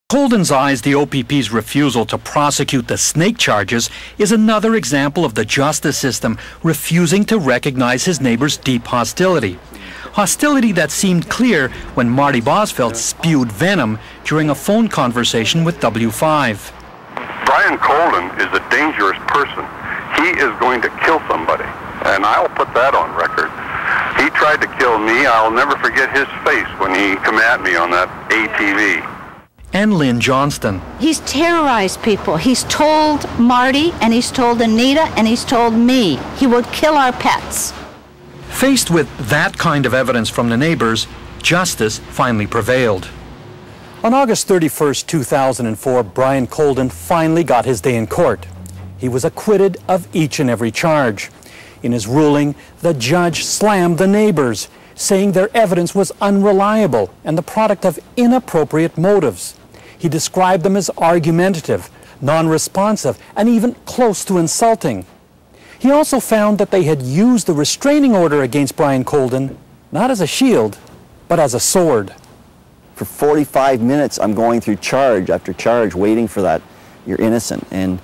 Coldin's eyes, the OPP's refusal to prosecute the snake charges is another example of the justice system refusing to recognize his neighbor's deep hostility. Hostility that seemed clear when Marty Bosfeld spewed venom during a phone conversation with W5. Brian Coldin is a dangerous person. He is going to kill somebody, and I'll put that on record. He tried to kill me. I'll never forget his face when he came at me on that ATV. And Lynn Johnston. He's terrorized people. He's told Marty, and he's told Anita, and he's told me he would kill our pets. Faced with that kind of evidence from the neighbors, justice finally prevailed. On August 31st, 2004, Brian Coldin finally got his day in court. He was acquitted of each and every charge. In his ruling, the judge slammed the neighbors, saying their evidence was unreliable and the product of inappropriate motives. He described them as argumentative, non-responsive, and even close to insulting. He also found that they had used the restraining order against Brian Coldin not as a shield, but as a sword. For 45 minutes, I'm going through charge after charge, waiting for that, you're innocent. And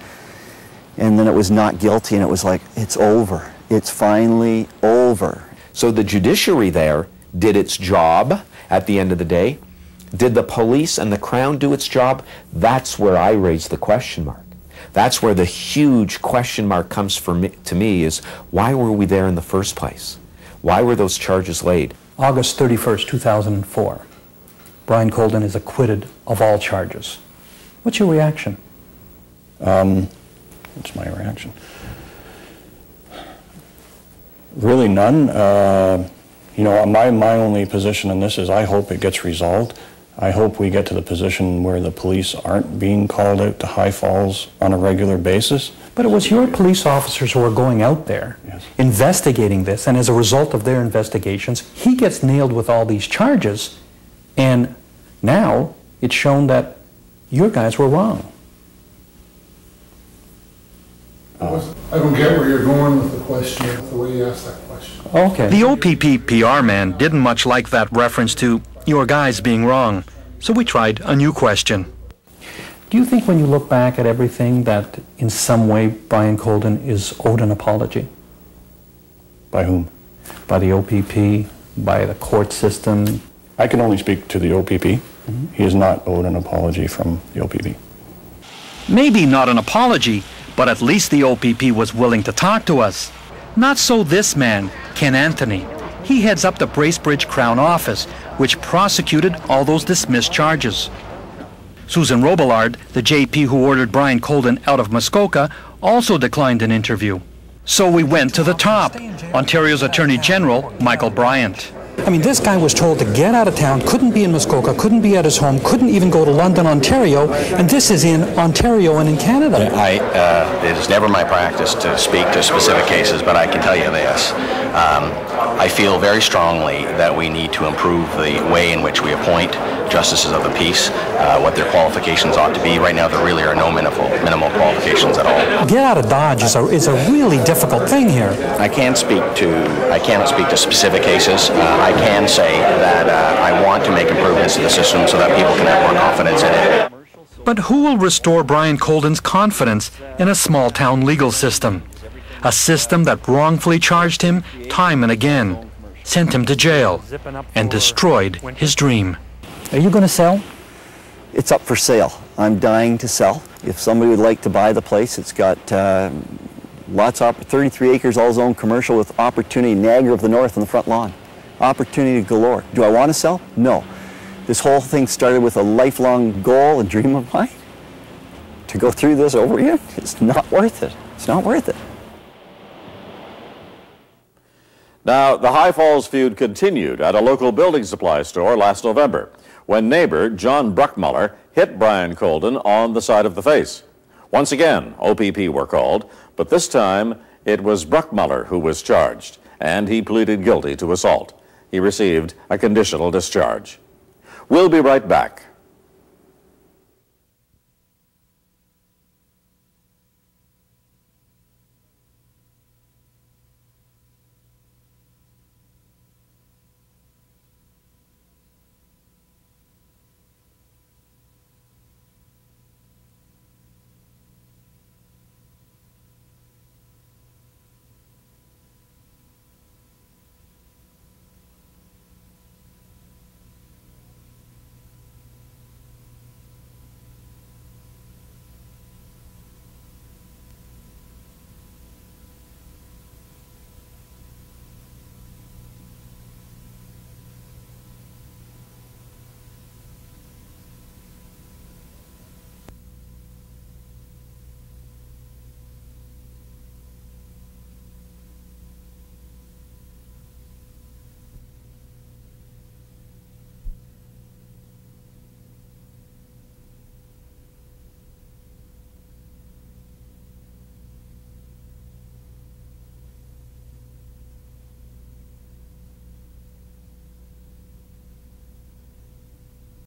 then it was not guilty, and it was like, it's over. It's finally over. So the judiciary there did its job at the end of the day. Did the police and the Crown do its job? That's where I raise the question mark. That's where the huge question mark comes to me is, why were we there in the first place? Why were those charges laid? August 31st, 2004. Brian Coldin is acquitted of all charges. What's your reaction? What's my reaction? Really none. You know, my only position in this is I hope it gets resolved. I hope we get to the position where the police aren't being called out to High Falls on a regular basis. But it was your police officers who were going out there, yes, investigating this, and as a result of their investigations, he gets nailed with all these charges, and now it's shown that your guys were wrong. I don't get where you're going with the question, the way you asked that question. Okay. The OPP PR man didn't much like that reference to your guys being wrong, so we tried a new question. Do you think when you look back at everything that in some way Brian Coldin is owed an apology? By whom? By the OPP, by the court system? I can only speak to the OPP. He is not owed an apology from the OPP. Maybe not an apology, but at least the OPP was willing to talk to us. Not so this man, Ken Anthony. He heads up the Bracebridge Crown Office, which prosecuted all those dismissed charges. Susan Robillard, the JP who ordered Brian Coldin out of Muskoka, also declined an interview. So we went to the top, Ontario's Attorney General, Michael Bryant. I mean, this guy was told to get out of town, couldn't be in Muskoka, couldn't be at his home, couldn't even go to London, Ontario, and this is in Ontario and in Canada. It is never my practice to speak to specific cases, but I can tell you this. I feel very strongly that we need to improve the way in which we appoint justices of the peace, what their qualifications ought to be. Right now, there really are no minimal qualifications at all. Get out of Dodge is a really difficult thing here. I cannot speak to specific cases. I can say that I want to make improvements to the system so that people can have more confidence in it. But who will restore Brian Coldin's confidence in a small-town legal system? A system that wrongfully charged him time and again, sent him to jail, and destroyed his dream. Are you going to sell? It's up for sale. I'm dying to sell. If somebody would like to buy the place, it's got lots of 33 acres, all zone commercial with opportunity, Niagara of the North on the front lawn. Opportunity galore. Do I want to sell? No. This whole thing started with a lifelong goal and dream of mine. To go through this over again, it's not worth it. It's not worth it. Now, the High Falls feud continued at a local building supply store last November when neighbor John Bruckmuller hit Brian Coldin on the side of the face. Once again, OPP were called, but this time it was Bruckmuller who was charged, and he pleaded guilty to assault. He received a conditional discharge. We'll be right back.